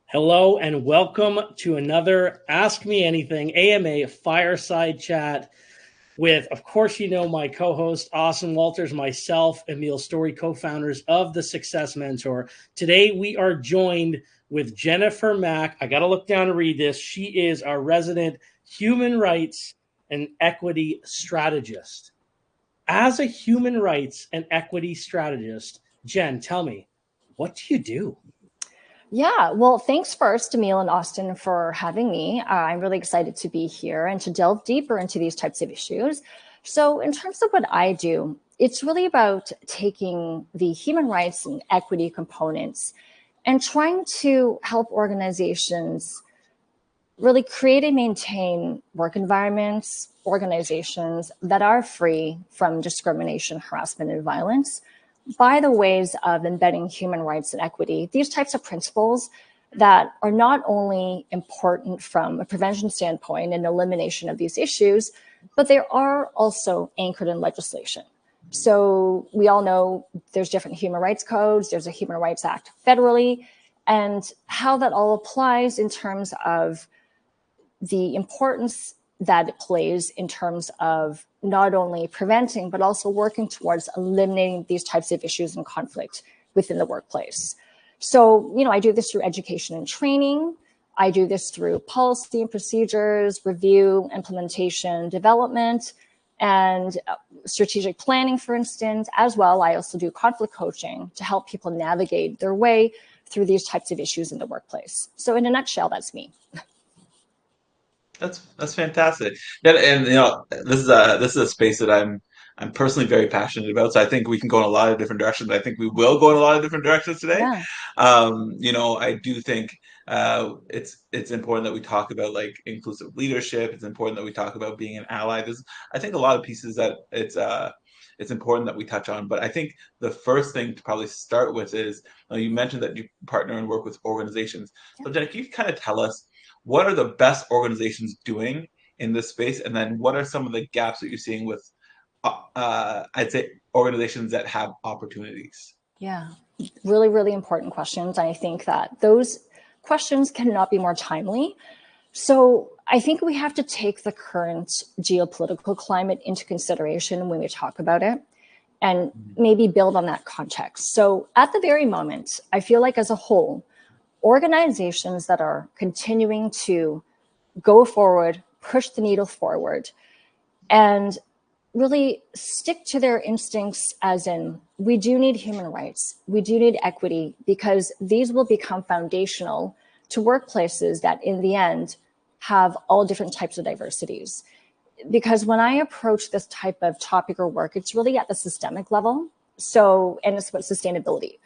Hello and welcome to another Ask Me Anything AMA fireside chat with, of course, my co-host, Austin Walters, myself, Emil Story, co-founders of The Success Mentor. Today, we are joined with Jennifer Mack. I got to look down and read this. She is our resident Human Rights and Equity Strategist. As a Human Rights and Equity Strategist, Jen, tell me, what do you do? Yeah, well, thanks first, Emil and Austin, for having me. I'm really excited to be here and to delve deeper into these types of issues. So in terms of what I do, it's really about taking the human rights and equity components and trying to help organizations really create and maintain work environments, organizations that are free from discrimination, harassment, and violence by the ways of embedding human rights and equity, these types of principles that are not only important from a prevention standpoint and elimination of these issues, but they are also anchored in legislation. So we all know there's different human rights codes, there's a Human Rights Act federally, and how that all applies in terms of the importance that it plays in terms of not only preventing, but also working towards eliminating these types of issues and conflict within the workplace. So, I do this through education and training. I do this through policy and procedures, review, implementation, development, and strategic planning, for instance. As well, I also do conflict coaching to help people navigate their way through these types of issues in the workplace. So in a nutshell, that's me. That's fantastic. Yeah, and this is a space that I'm personally very passionate about. So I think we can go in a lot of different directions. I think we will go in a lot of different directions today. Yeah. I do think it's important that we talk about like inclusive leadership. It's important that we talk about being an ally. I think a lot of pieces that it's important that we touch on. But I think the first thing to probably start with is you mentioned that you partner and work with organizations. So Jen, can you kind of tell us what are the best organizations doing in this space? And then what are some of the gaps that you're seeing with, I'd say, organizations that have opportunities? Yeah, really, really important questions. I think that those questions cannot be more timely. So I think we have to take the current geopolitical climate into consideration when we talk about it and maybe build on that context. So at the very moment, I feel like as a whole, organizations that are continuing to go forward, push the needle forward, and really stick to their instincts as in, we do need human rights, we do need equity, because these will become foundational to workplaces that in the end have all different types of diversities. Because when I approach this type of topic or work, it's really at the systemic level. So, and it's about sustainability.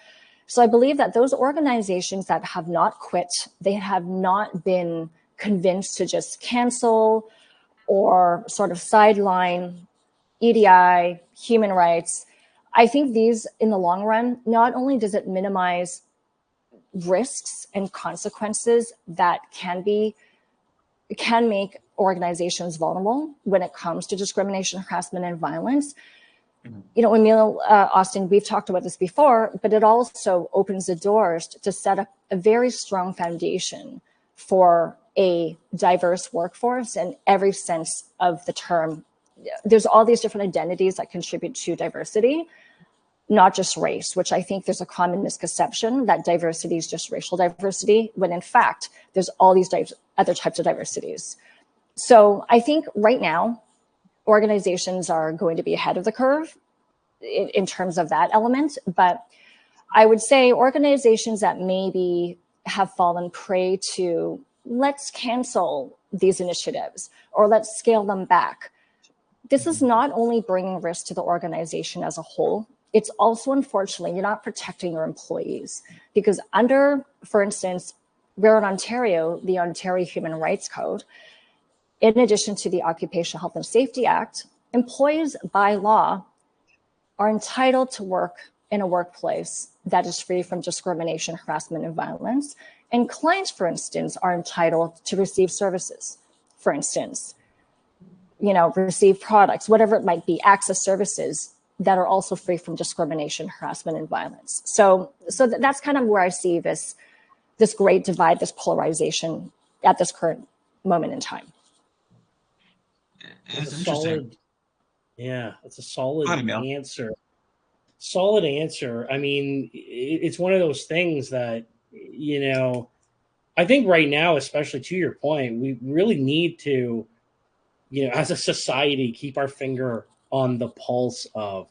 So I believe that those organizations that have not quit, they have not been convinced to just cancel or sort of sideline EDI, human rights. I think these, in the long run, not only does it minimize risks and consequences that can make organizations vulnerable when it comes to discrimination, harassment, and violence. Emil, Austin, we've talked about this before, but it also opens the doors to set up a very strong foundation for a diverse workforce in every sense of the term. There's all these different identities that contribute to diversity, not just race, which I think there's a common misconception that diversity is just racial diversity, when in fact, there's all these other types of diversities. So I think right now, organizations are going to be ahead of the curve in terms of that element. But I would say organizations that maybe have fallen prey to, let's cancel these initiatives or let's scale them back. This is not only bringing risk to the organization as a whole, it's also, unfortunately, you're not protecting your employees. Because under, for instance, we're in Ontario, the Ontario Human Rights Code, in addition to the Occupational Health and Safety Act, employees by law are entitled to work in a workplace that is free from discrimination, harassment, and violence. And clients, for instance, are entitled to receive services, for instance, receive products, whatever it might be, access services that are also free from discrimination, harassment, and violence. So that's kind of where I see this this great divide, this polarization at this current moment in time. It's a solid, yeah, it's a solid Emil. answer. Solid answer. I mean, it's one of those things that, I think right now, especially to your point, we really need to, as a society, keep our finger on the pulse of.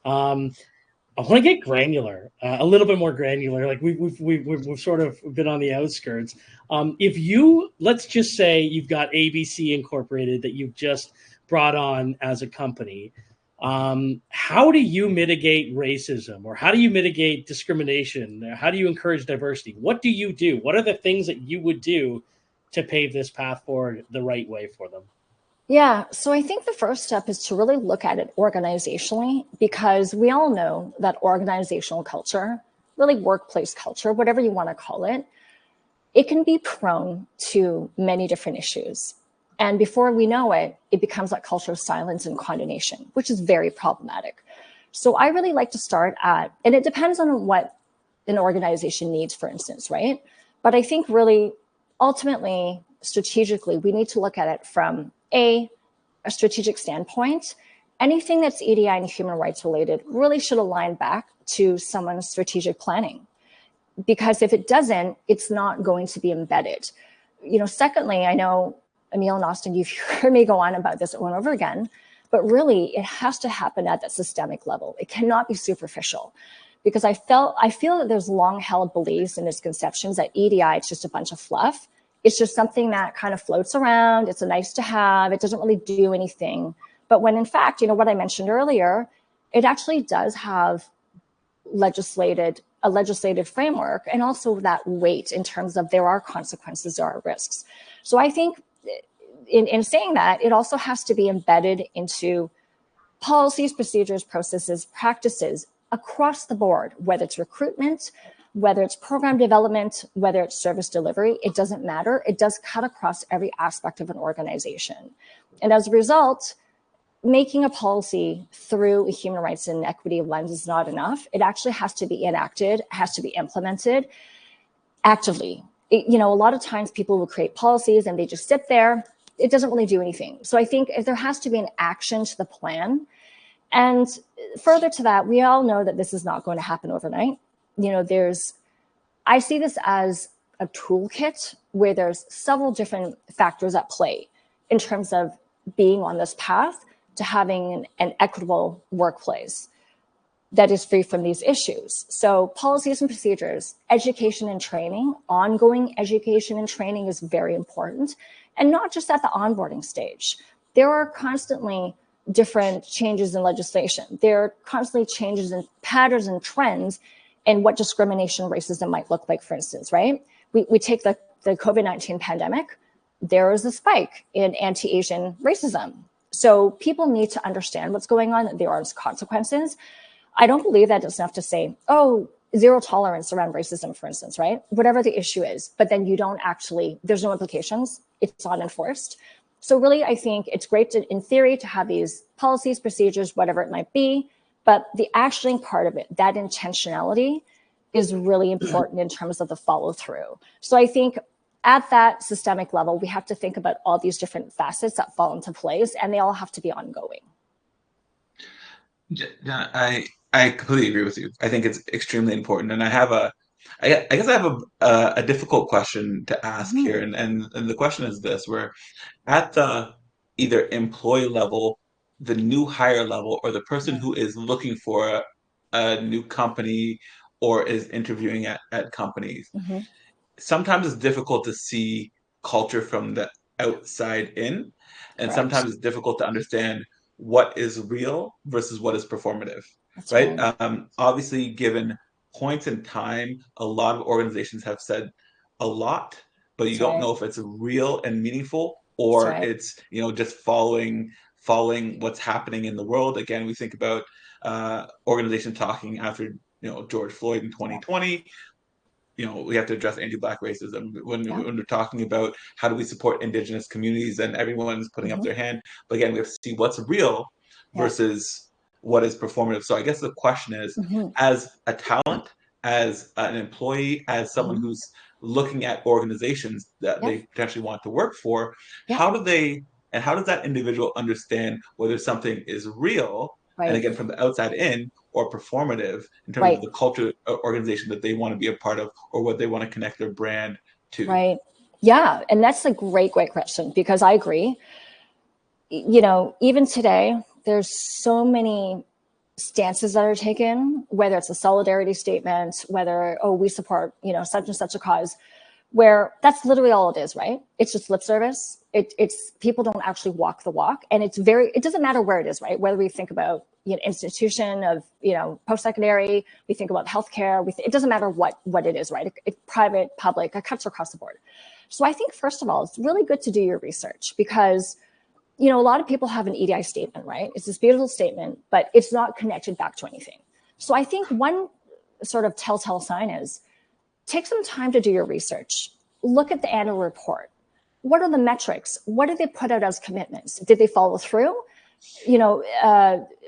I want to get granular, a little bit more granular. Like we've sort of been on the outskirts. Let's just say you've got ABC Incorporated that you've just brought on as a company. How do you mitigate racism, or how do you mitigate discrimination? How do you encourage diversity? What do you do? What are the things that you would do to pave this path forward the right way for them? Yeah, so I think the first step is to really look at it organizationally, because we all know that organizational culture, really workplace culture, whatever you want to call it can be prone to many different issues. And before we know it, it becomes that culture of silence and condemnation, which is very problematic. So I really like to start at, and it depends on what an organization needs, for instance, right? But I think really, ultimately, strategically, we need to look at it from a strategic standpoint. Anything that's EDI and human rights related really should align back to someone's strategic planning, because if it doesn't, it's not going to be embedded. Secondly, I know, Emil and Austin, you've heard me go on about this over and over again, but really it has to happen at that systemic level. It cannot be superficial, because I feel that there's long held beliefs and misconceptions that EDI is just a bunch of fluff. It's just something that kind of floats around. It's a nice to have. It doesn't really do anything. But when in fact, what I mentioned earlier, it actually does have a legislative framework, and also that weight in terms of there are consequences, there are risks. So I think in saying that, it also has to be embedded into policies, procedures, processes, practices across the board, whether it's recruitment, whether it's program development, whether it's service delivery, it doesn't matter. It does cut across every aspect of an organization. And as a result, making a policy through a human rights and equity lens is not enough. It actually has to be enacted, has to be implemented actively. A lot of times people will create policies and they just sit there. It doesn't really do anything. So I think if there has to be an action to the plan. And further to that, we all know that this is not going to happen overnight. I see this as a toolkit where there's several different factors at play in terms of being on this path to having an equitable workplace that is free from these issues. So policies and procedures, education and training, ongoing education and training is very important. And not just at the onboarding stage. There are constantly different changes in legislation. There are constantly changes in patterns and trends and what discrimination, racism might look like, for instance, right? We take the COVID-19 pandemic, there was a spike in anti-Asian racism. So people need to understand what's going on, that there are consequences. I don't believe that it's enough to say, zero tolerance around racism, for instance, right? Whatever the issue is, but then there's no implications, it's not enforced. So really, I think it's great in theory to have these policies, procedures, whatever it might be, but the actioning part of it, that intentionality is really important in terms of the follow through. So I think at that systemic level, we have to think about all these different facets that fall into place, and they all have to be ongoing. Yeah, I completely agree with you. I think it's extremely important, and I guess I have a difficult question to ask here, and the question is this: where at the either employee level, the new hire level, or the person who is looking for a new company or is interviewing at companies, sometimes it's difficult to see culture from the outside in, and Correct. sometimes it's difficult to understand what is real versus what is performative. That's right? right. Obviously, given points in time, a lot of organizations have said a lot, but you That's don't right. know if it's real and meaningful, That's or right. it's just following what's happening in the world. Again, we think about organizations talking after George Floyd in 2020. We have to address anti-Black racism when we're talking about how do we support Indigenous communities, and everyone's putting up their hand. But again, we have to see what's real versus what is performative. So I guess the question is, as a talent, as an employee, as someone who's looking at organizations that Yep. they potentially want to work for, Yep. how do they, and how does that individual understand whether something is real, and Right. again, from the outside in, or performative in terms of Right. the culture or organization that they want to be a part of, or what they want to connect their brand to? Right. Yeah. And that's a great question, because I agree. You know, even today, there's so many stances that are taken, whether it's a solidarity statement, whether, oh, we support, you know, such and such a cause, where that's literally all it is, right? It's just lip service. It's people don't actually walk the walk. And it doesn't matter where it is, right? Whether we think about, you know, institution of, you know, post-secondary, we think about healthcare, it doesn't matter what it is, right? It's private, public, it cuts across the board. So I think, first of all, it's really good to do your research, because, you know, a lot of people have an EDI statement, right? It's this beautiful statement, but it's not connected back to anything. So I think one sort of telltale sign is take some time to do your research. Look at the annual report. What are the metrics? What did they put out as commitments? Did they follow through? You know,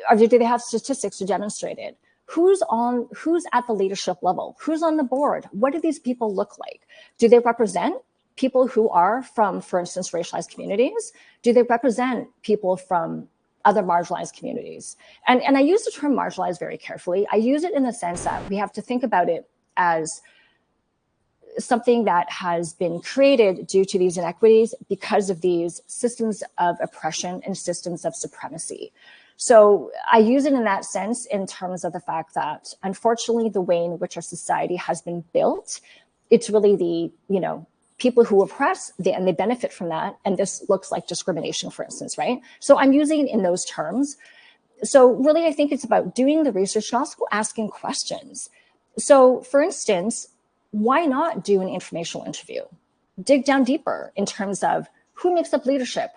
or do they have statistics to demonstrate it? Who's at the leadership level? Who's on the board? What do these people look like? Do they represent people who are from, for instance, racialized communities? Do they represent people from other marginalized communities? And I use the term marginalized very carefully. I use it in the sense that we have to think about it as something that has been created due to these inequities because of these systems of oppression and systems of supremacy. So I use it in that sense, in terms of the fact that, unfortunately, the way in which our society has been built, it's really the, you know, people who oppress, and they benefit from that. And this looks like discrimination, for instance, right? So I'm using it in those terms. So really, I think it's about doing the research and also asking questions. So, for instance, why not do an informational interview? Dig down deeper in terms of who makes up leadership,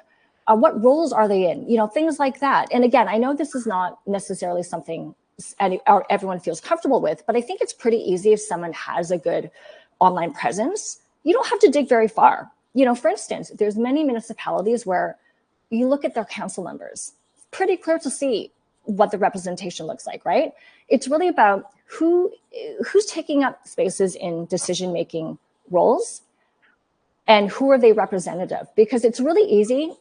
what roles are they in, you know, things like that. And again, I know this is not necessarily something everyone feels comfortable with, but I think it's pretty easy if someone has a good online presence. You don't have to dig very far. You know, for instance, there's many municipalities where you look at their council members, it's pretty clear to see what the representation looks like, right? It's really about who's taking up spaces in decision-making roles and who are they representative? Because it's really easy,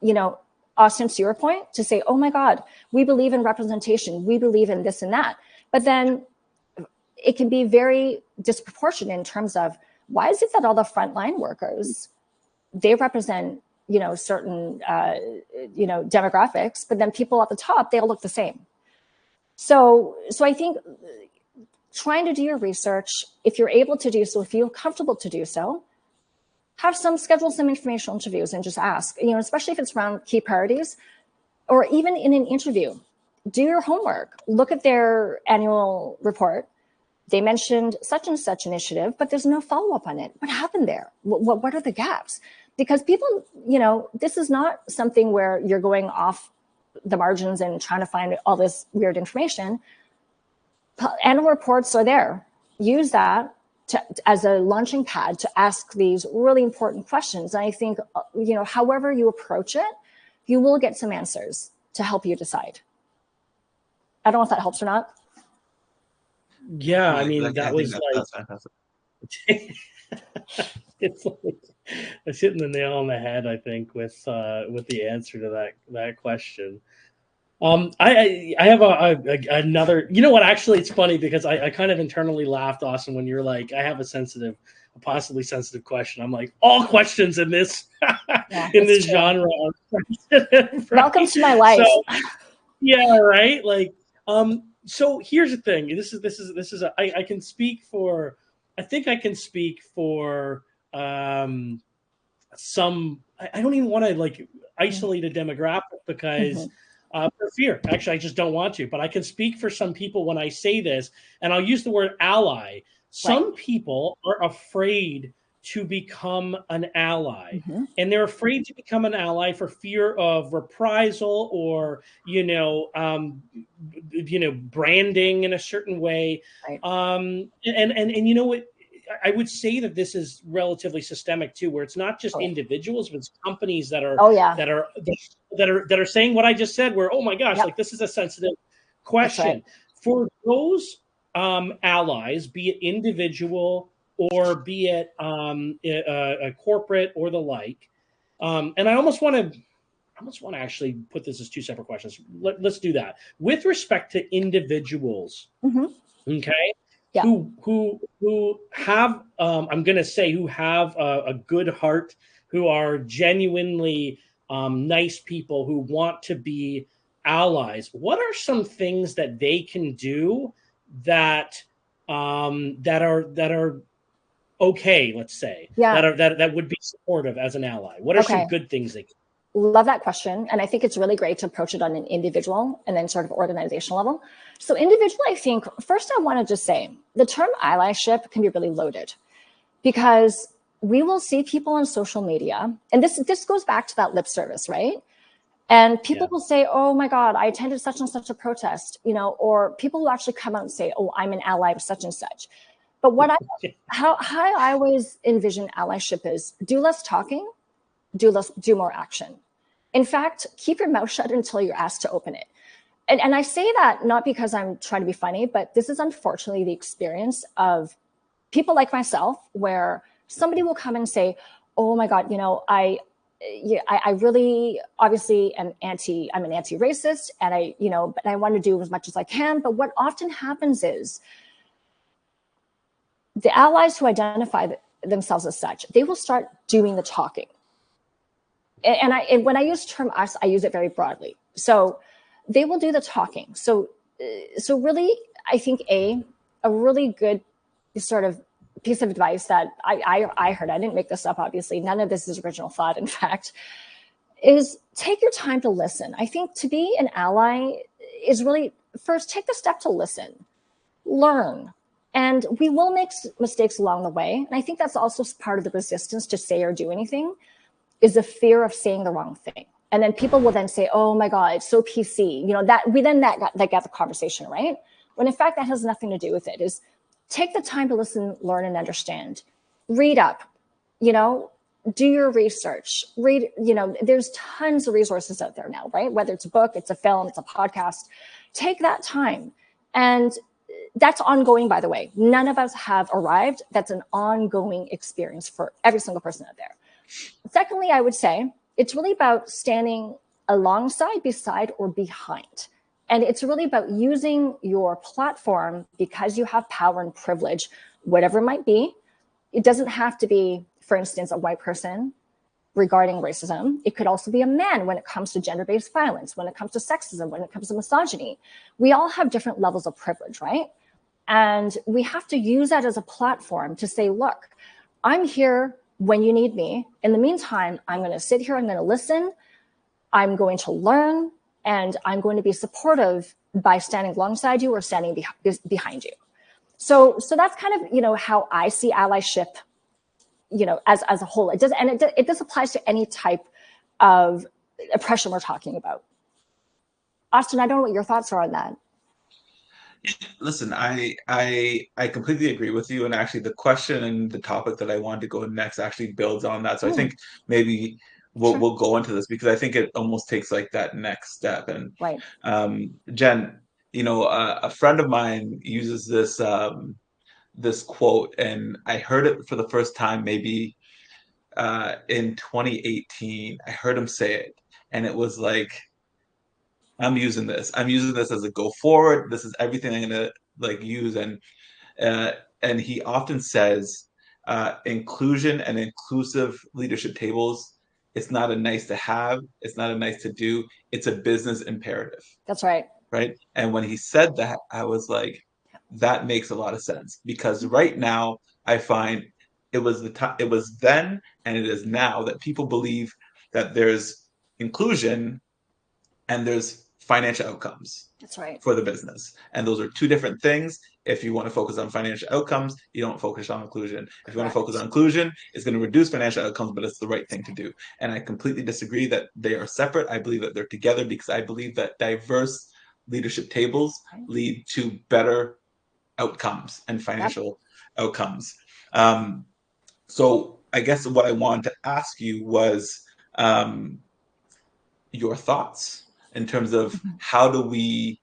you know, Austin, to your point, to say, oh my God, we believe in representation, we believe in this and that. But then it can be very disproportionate in terms of, why is it that all the frontline workers, they represent, you know, certain, you know, demographics, but then people at the top, they all look the same. So I think trying to do your research, if you're able to do so, if you feel comfortable to do so, schedule some informational interviews and just ask, you know, especially if it's around key priorities, or even in an interview, do your homework, look at their annual report. They mentioned such and such initiative, but there's no follow-up on it. What happened there? What are the gaps? Because people, you know, this is not something where you're going off the margins and trying to find all this weird information. Annual reports are there. Use that as a launching pad to ask these really important questions. And I think, you know, however you approach it, you will get some answers to help you decide. I don't know if that helps or not. Yeah, Right. I mean, that was that's fantastic. It's like it's hitting the nail on the head, I think, with the answer to that question. I have another. You know what? Actually, it's funny because I kind of internally laughed, Austin, when you're like, I have a possibly sensitive question. I'm like, all questions in this genre. Right? Welcome to my life. So, yeah, right. Like, so here's the thing. This is I can speak for. I think I can speak for some. I don't even want to like isolate a demographic because. For fear. Actually, I just don't want to. But I can speak for some people when I say this, and I'll use the word ally. Some people are afraid to become an ally, and they're afraid to become an ally for fear of reprisal or branding in a certain way. Right. And you know what? I would say that this is relatively systemic too, where it's not just individuals, but it's companies that are that are saying what I just said. Where, oh my gosh, like this is a sensitive question. Right. For those allies, be it individual or be it a corporate or the like. And I almost want to actually put this as two separate questions. Let's do that. With respect to individuals, okay, Yeah. who have I'm going to say who have a good heart, who are genuinely nice people who want to be allies. What are some things that they can do that that are okay, let's say, Yeah. that would be supportive as an ally? What are some good things they can do? Love that question. And I think it's really great to approach it on an individual and then sort of organizational level. So individual, I think, first I want to just say the term allyship can be really loaded because we will see people on social media, and this goes back to that lip service, right? And people will say, oh my God, I attended such and such a protest, you know, or people will actually come out and say, oh, I'm an ally of such and such. But how I always envision allyship is do less talking, do more action. In fact, keep your mouth shut until you're asked to open it. And I say that not because I'm trying to be funny, but this is unfortunately the experience of people like myself, where somebody will come and say, oh my God, you know, I really obviously I'm an anti-racist, and but I want to do as much as I can. But what often happens is the allies who identify themselves as such, they will start doing the talking. And when I use the term us, I use it very broadly. So they will do the talking. So really, I think a really good sort of piece of advice that I heard, I didn't make this up, obviously, none of this is original thought, in fact, is take your time to listen. I think to be an ally is really, first, take the step to listen, learn. And we will make mistakes along the way. And I think that's also part of the resistance to say or do anything, is the fear of saying the wrong thing. And then people will then say, oh my God, it's so PC. You know, that got the conversation, right? When in fact, that has nothing to do with it. Is take the time to listen, learn, and understand. Read up, you know, do your research. Read, you know, there's tons of resources out there now, right? Whether it's a book, it's a film, it's a podcast. Take that time. And that's ongoing, by the way. None of us have arrived. That's an ongoing experience for every single person out there. Secondly, I would say it's really about standing alongside, beside, or behind. And it's really about using your platform because you have power and privilege, whatever it might be. It doesn't have to be, for instance, a white person regarding racism. It could also be a man when it comes to gender-based violence, when it comes to sexism, when it comes to misogyny. We all have different levels of privilege, right? And we have to use that as a platform to say, look, I'm here when you need me. In the meantime, I'm going to sit here, I'm going to listen, I'm going to learn, and I'm going to be supportive by standing alongside you or standing behind you. So that's kind of, you know, how I see allyship, you know, as a whole. It does applies to any type of oppression we're talking about. Austin, I don't know what your thoughts are on that. Listen, I completely agree with you, and actually the question and the topic that I wanted to go next actually builds on that. So I think maybe we'll go into this because I think it almost takes like that next step. And right. Jen, you know, a friend of mine uses this quote, and I heard it for the first time maybe in 2018. I heard him say it, and it was like, I'm using this. I'm using this as a go forward. This is everything I'm gonna like use. Uh, and he often says, inclusion and inclusive leadership tables. It's not a nice to have. It's not a nice to do. It's a business imperative. That's right. Right. And when he said that, I was like, that makes a lot of sense because right now I find it was the time. It was then and it is now that people believe that there's inclusion and there's financial outcomes. That's right. For the business. And those are two different things. If you want to focus on financial outcomes, you don't focus on inclusion. If you want to focus on inclusion, it's going to reduce financial outcomes, but it's the right thing to do. And I completely disagree that they are separate. I believe that they're together because I believe that diverse leadership tables lead to better outcomes and financial outcomes. So I guess what I wanted to ask you was your thoughts in terms of how do we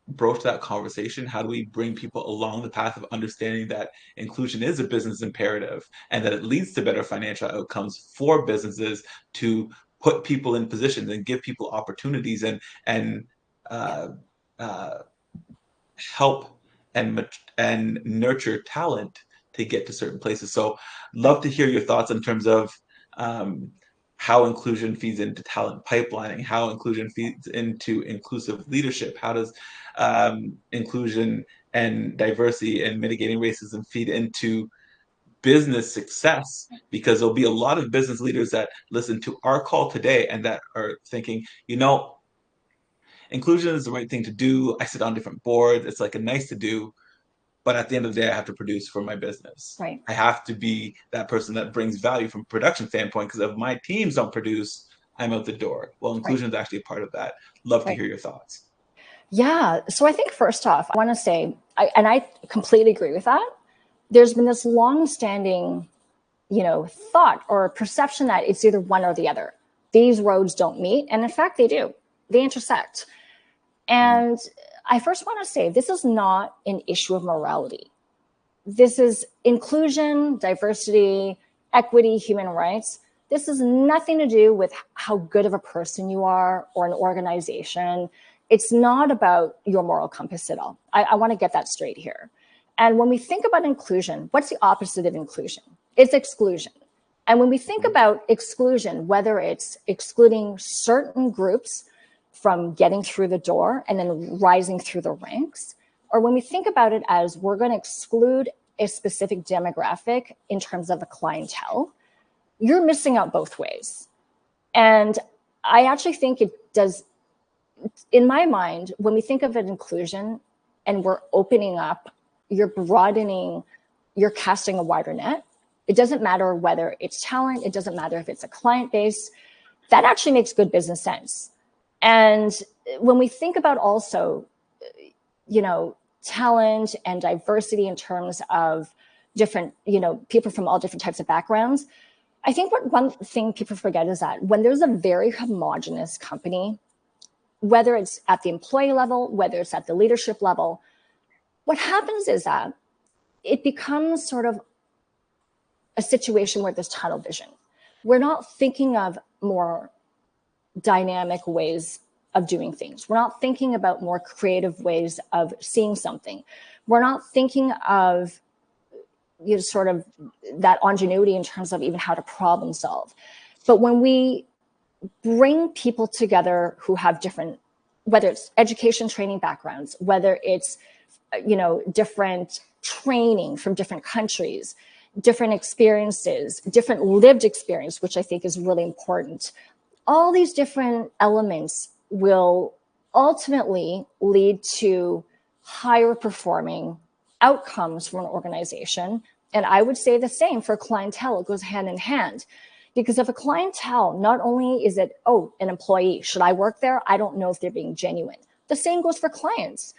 broach that conversation? How do we bring people along the path of understanding that inclusion is a business imperative and that it leads to better financial outcomes for businesses to put people in positions and give people opportunities and uh, uh, help and nurture talent to get to certain places. So, love to hear your thoughts in terms of um, how inclusion feeds into talent pipelining, how inclusion feeds into inclusive leadership, how does inclusion and diversity and mitigating racism feed into business success, because there'll be a lot of business leaders that listen to our call today and that are thinking, inclusion is the right thing to do. I sit on different boards. It's like a nice to do, but at the end of the day, I have to produce for my business. Right. I have to be that person that brings value from a production standpoint, because if my teams don't produce, I'm out the door. Well, inclusion is actually a part of that. Love to hear your thoughts. Yeah. So I think first off, I want to say, and I completely agree with that. There's been this long-standing, thought or perception that it's either one or the other. These roads don't meet, and in fact, they do. They intersect. And I first want to say this is not an issue of morality. This is inclusion, diversity, equity, human rights. This has nothing to do with how good of a person you are or an organization. It's not about your moral compass at all. I want to get that straight here. And when we think about inclusion, what's the opposite of inclusion? It's exclusion. And when we think about exclusion, whether it's excluding certain groups from getting through the door and then rising through the ranks, or when we think about it as we're going to exclude a specific demographic in terms of a clientele, you're missing out both ways. And I actually think it does, in my mind, when we think of an inclusion and we're opening up, you're broadening, you're casting a wider net. It doesn't matter whether it's talent, it doesn't matter if it's a client base. That actually makes good business sense. And when we think about also, talent and diversity in terms of different, people from all different types of backgrounds, I think one thing people forget is that when there's a very homogenous company, whether it's at the employee level, whether it's at the leadership level, what happens is that it becomes sort of a situation where there's tunnel vision. We're not thinking of more dynamic ways of doing things. We're not thinking about more creative ways of seeing something. We're not thinking of sort of that ingenuity in terms of even how to problem solve. But when we bring people together who have different, whether it's education training backgrounds, whether it's different training from different countries, different experiences, different lived experience, which I think is really important. All these different elements will ultimately lead to higher performing outcomes for an organization. And I would say the same for clientele. It goes hand in hand. Because if a clientele, not only is it, an employee, should I work there? I don't know if they're being genuine. The same goes for clients.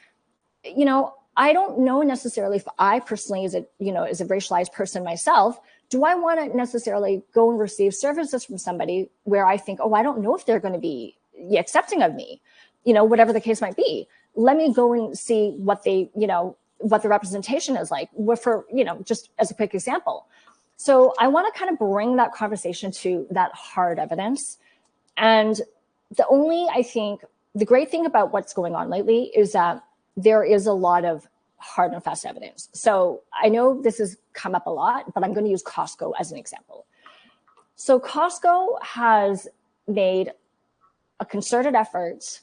I don't know necessarily if I personally, as a racialized person myself, do I want to necessarily go and receive services from somebody where I think, I don't know if they're going to be accepting of me, whatever the case might be. Let me go and see what what the representation is like for, just as a quick example. So I want to kind of bring that conversation to that hard evidence. And the great thing about what's going on lately is that there is a lot of hard and fast evidence. So I know this has come up a lot, but I'm going to use Costco as an example. So Costco has made a concerted effort,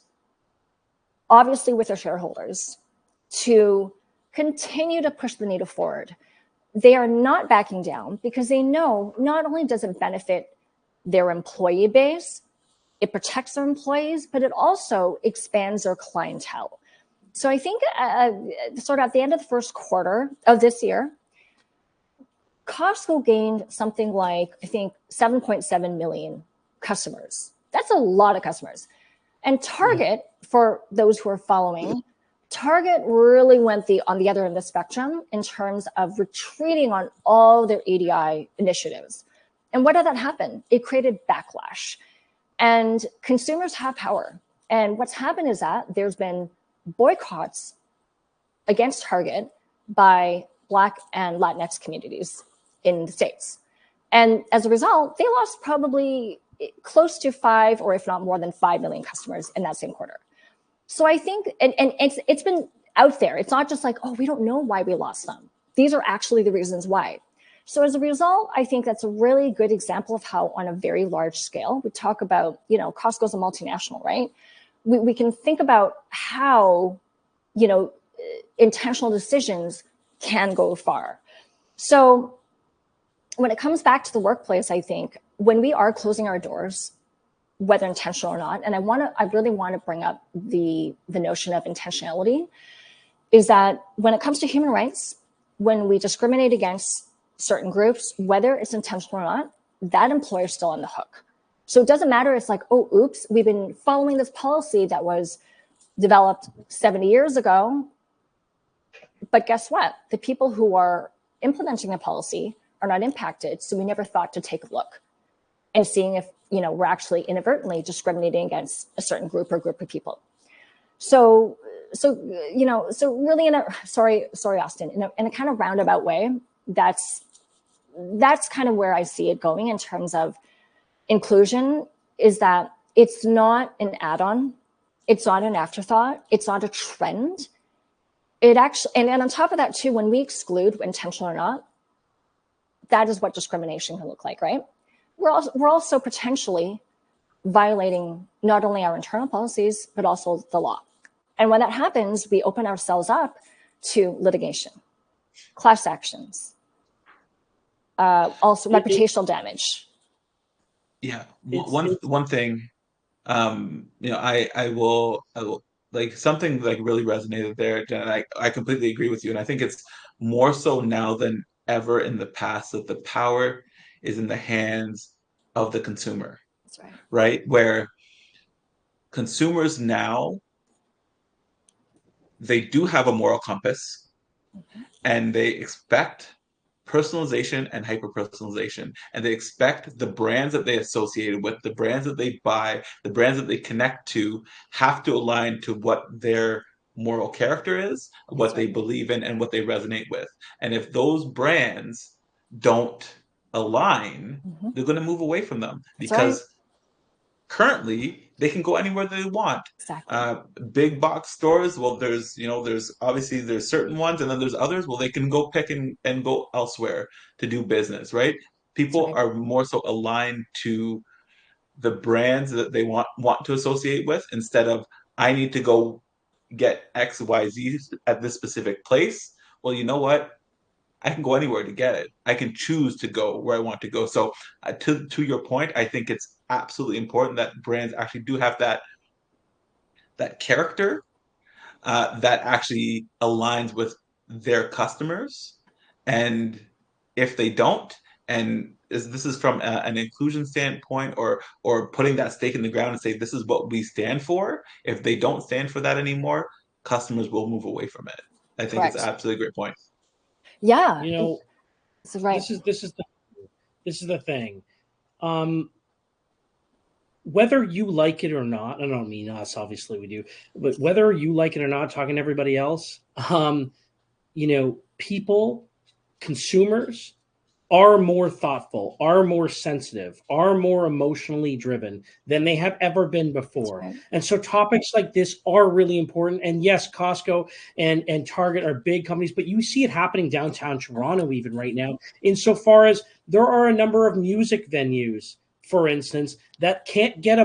obviously with their shareholders, to continue to push the needle forward. They are not backing down because they know not only does it benefit their employee base, it protects their employees, but it also expands their clientele. So I think sort of at the end of the first quarter of this year, Costco gained something like, I think, 7.7 million customers. That's a lot of customers. And Target, for those who are following, Target really went on the other end of the spectrum in terms of retreating on all their EDI initiatives. And what did that happen? It created backlash. And consumers have power. And what's happened is that there's been boycotts against Target by Black and Latinx communities in the States. And as a result, they lost probably close to 5, or if not more than 5 million customers in that same quarter. So I think, and it's been out there. It's not just like, oh, we don't know why we lost them. These are actually the reasons why. So as a result, I think that's a really good example of how on a very large scale, we talk about, you know, Costco's a multinational, right? We can think about how, you know, intentional decisions can go far. So when it comes back to the workplace, I think when we are closing our doors, whether intentional or not, and I really want to bring up the notion of intentionality, is that when it comes to human rights, when we discriminate against certain groups, whether it's intentional or not, that employer is still on the hook. So it doesn't matter. It's like, oh, oops, we've been following this policy that was developed 70 years ago. But guess what? The people who are implementing the policy are not impacted. So we never thought to take a look and seeing if, you know, we're actually inadvertently discriminating against a certain group or group of people. So you know, so really sorry, Austin, in a kind of roundabout way, that's kind of where I see it going in terms of inclusion, is that it's not an add-on, it's not an afterthought, it's not a trend. It actually, and on top of that too, when we exclude, intentional or not, that is what discrimination can look like, right? We're also potentially violating not only our internal policies, but also the law. And when that happens, we open ourselves up to litigation, class actions, also reputational damage. Yeah, one thing, you know, I will like something like really resonated there, Jen. And I completely agree with you, and I think it's more so now than ever in the past that the power is in the hands of the consumer. That's right. Right? Where consumers now, they do have a moral compass, and they expect personalization and hyper personalization, and they expect the brands that they associated with, the brands that they buy, the brands that they connect to, have to align to what their moral character is, what they believe in, and what they resonate with. And if those brands don't align, they're going to move away from them, because currently they can go anywhere they want. Exactly. Big box stores, well, there's obviously there's certain ones, and then there's others. Well, they can go pick and go elsewhere to do business, right? People are more so aligned to the brands that they want to associate with, instead of, I need to go get XYZ at this specific place. Well, you know what? I can go anywhere to get it. I can choose to go where I want to go. So to your point, I think it's absolutely important that brands actually do have that character that actually aligns with their customers. And if they don't, and this is from an inclusion standpoint, or putting that stake in the ground and say, this is what we stand for. If they don't stand for that anymore, customers will move away from it. I think it's absolutely a great point. Yeah, you know, that's right. This is the thing. Whether you like it or not, I don't mean us, obviously we do, but whether you like it or not, talking to everybody else, you know, people, consumers are more thoughtful, are more sensitive, are more emotionally driven than they have ever been before. Right. And so topics like this are really important. And yes, Costco and Target are big companies, but you see it happening downtown Toronto even right now, insofar as there are a number of music venues, for instance, that can't get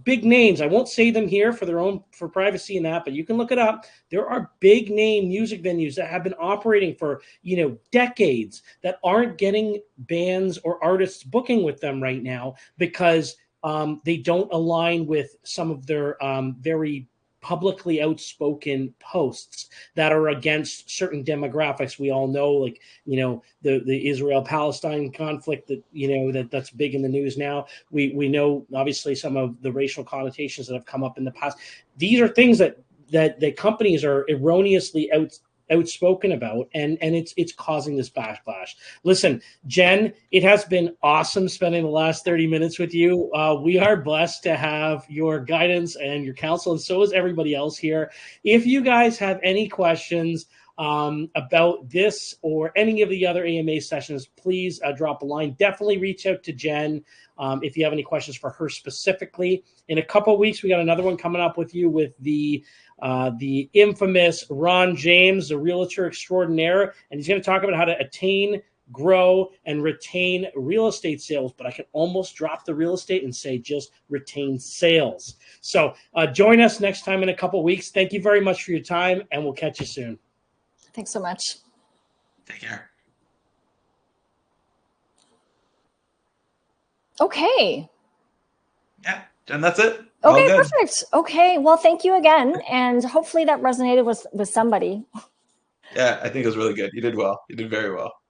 big names. I won't say them here for privacy and that, but you can look it up. There are big name music venues that have been operating for, you know, decades that aren't getting bands or artists booking with them right now because they don't align with some of their very publicly outspoken posts that are against certain demographics. We all know, like, you know, the Israel-Palestine conflict that, you know, that's big in the news now. We know obviously some of the racial connotations that have come up in the past. These are things that companies are erroneously outspoken about, and it's causing this backlash. Listen, Jen, it has been awesome spending the last 30 minutes with you. We are blessed to have your guidance and your counsel, and so is everybody else here. If you guys have any questions about this or any of the other AMA sessions, please drop a line. Definitely reach out to Jen if you have any questions for her specifically. In a couple of weeks, we got another one coming up with you with the infamous Ron James, the realtor extraordinaire, and he's going to talk about how to attain, grow, and retain real estate sales. But I can almost drop the real estate and say just retain sales. So join us next time in a couple of weeks. Thank you very much for your time, and we'll catch you soon. Thanks so much. Take care. Okay. Yeah, and that's it. Okay, perfect. Okay, well, thank you again, and hopefully that resonated with somebody. Yeah, I think it was really good. You did well. You did very well.